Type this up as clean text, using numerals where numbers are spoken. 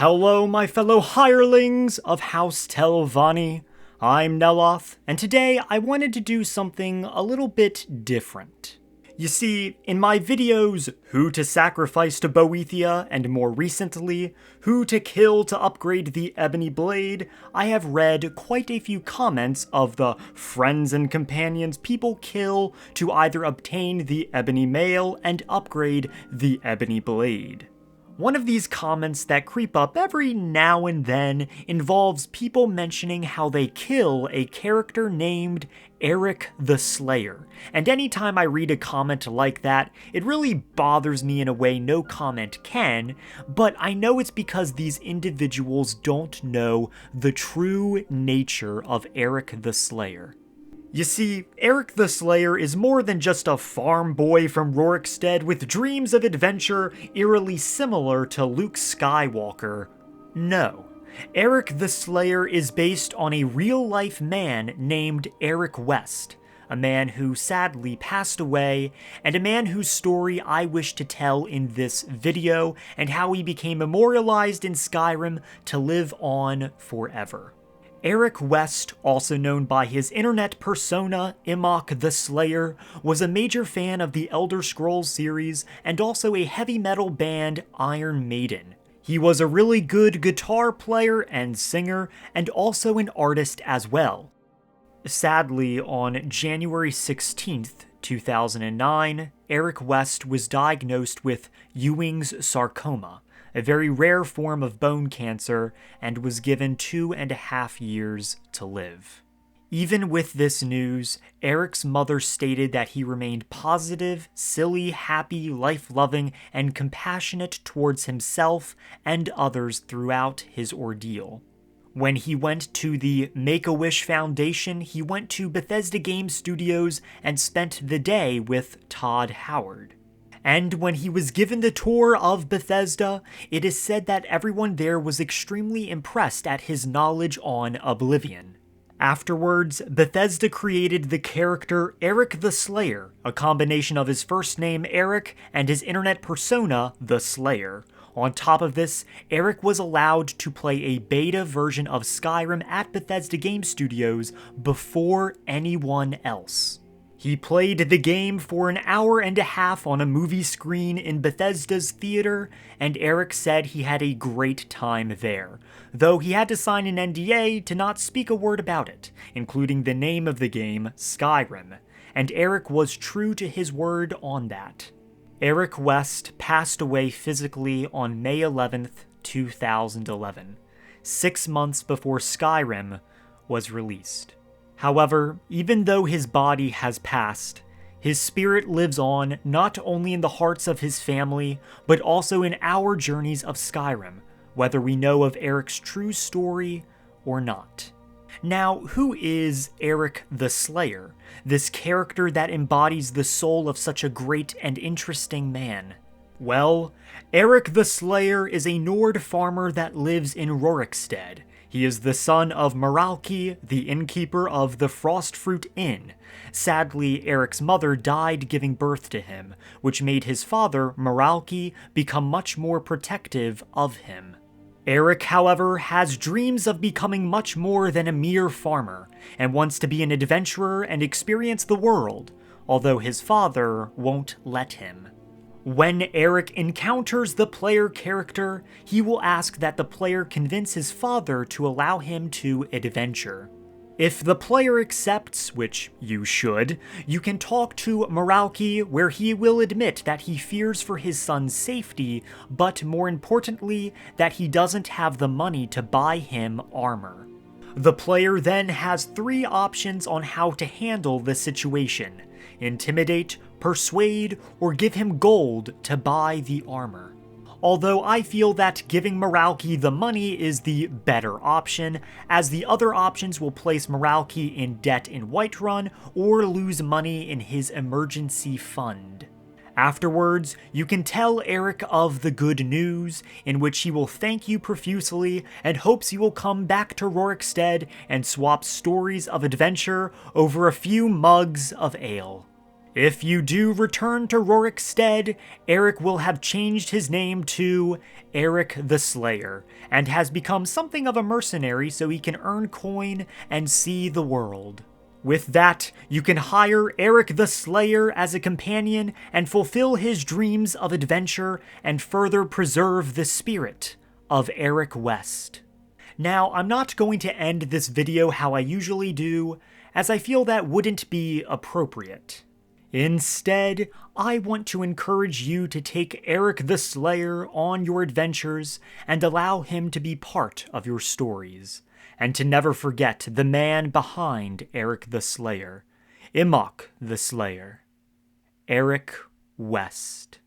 Hello, my fellow hirelings of House Telvanni. I'm Neloth, and today I wanted to do something a little bit different. You see, in my videos, Who to Sacrifice to Boethia, and more recently, Who to Kill to Upgrade the Ebony Blade, I have read quite a few comments of the friends and companions people kill to either obtain the Ebony Mail and upgrade the Ebony Blade. One of these comments that creep up every now and then involves people mentioning how they kill a character named Erik the Slayer, and anytime I read a comment like that, it really bothers me in a way no comment can, but I know it's because these individuals don't know the true nature of Erik the Slayer. You see, Erik the Slayer is more than just a farm boy from Rorikstead with dreams of adventure eerily similar to Luke Skywalker. No. Erik the Slayer is based on a real-life man named Erik West, a man who sadly passed away, and a man whose story I wish to tell in this video, and how he became memorialized in Skyrim to live on forever. Erik West, also known by his internet persona, Imok the Slayer, was a major fan of the Elder Scrolls series and also a heavy metal band Iron Maiden. He was a really good guitar player and singer, and also an artist as well. Sadly, on January 16th, 2009, Erik West was diagnosed with Ewing's sarcoma, a very rare form of bone cancer, and was given 2.5 years to live. Even with this news, Erik's mother stated that he remained positive, silly, happy, life-loving, and compassionate towards himself and others throughout his ordeal. When he went to the Make-A-Wish Foundation, he went to Bethesda Game Studios and spent the day with Todd Howard. And when he was given the tour of Bethesda, it is said that everyone there was extremely impressed at his knowledge on Oblivion. Afterwards, Bethesda created the character Erik the Slayer, a combination of his first name Erik and his internet persona, the Slayer. On top of this, Erik was allowed to play a beta version of Skyrim at Bethesda Game Studios before anyone else. He played the game for 1.5 hours on a movie screen in Bethesda's theater, and Erik said he had a great time there, though he had to sign an NDA to not speak a word about it, including the name of the game, Skyrim, and Erik was true to his word on that. Erik West passed away physically on May 11th, 2011, 6 months before Skyrim was released. However, even though his body has passed, his spirit lives on not only in the hearts of his family, but also in our journeys of Skyrim, whether we know of Erik's true story or not. Now, who is Erik the Slayer, this character that embodies the soul of such a great and interesting man? Well, Erik the Slayer is a Nord farmer that lives in Rorikstead. He is the son of Maralki, the innkeeper of the Frostfruit Inn. Sadly, Erik's mother died giving birth to him, which made his father, Maralki, become much more protective of him. Erik, however, has dreams of becoming much more than a mere farmer, and wants to be an adventurer and experience the world, although his father won't let him. When Erik encounters the player character, he will ask that the player convince his father to allow him to adventure. If the player accepts, which you should, you can talk to Maralki, where he will admit that he fears for his son's safety, but more importantly, that he doesn't have the money to buy him armor. The player then has 3 options on how to handle the situation: intimidate, persuade, or give him gold to buy the armor. Although I feel that giving Maralki the money is the better option, as the other options will place Maralki in debt in Whiterun or lose money in his emergency fund. Afterwards, you can tell Erik of the good news, in which he will thank you profusely and hopes you will come back to Rorikstead and swap stories of adventure over a few mugs of ale. If you do return to Rorikstead, Erik will have changed his name to Erik the Slayer, and has become something of a mercenary so he can earn coin and see the world. With that, you can hire Erik the Slayer as a companion and fulfill his dreams of adventure and further preserve the spirit of Erik West. Now, I'm not going to end this video how I usually do, as I feel that wouldn't be appropriate. Instead, I want to encourage you to take Erik the Slayer on your adventures and allow him to be part of your stories, and to never forget the man behind Erik the Slayer, Imok the Slayer, Erik West.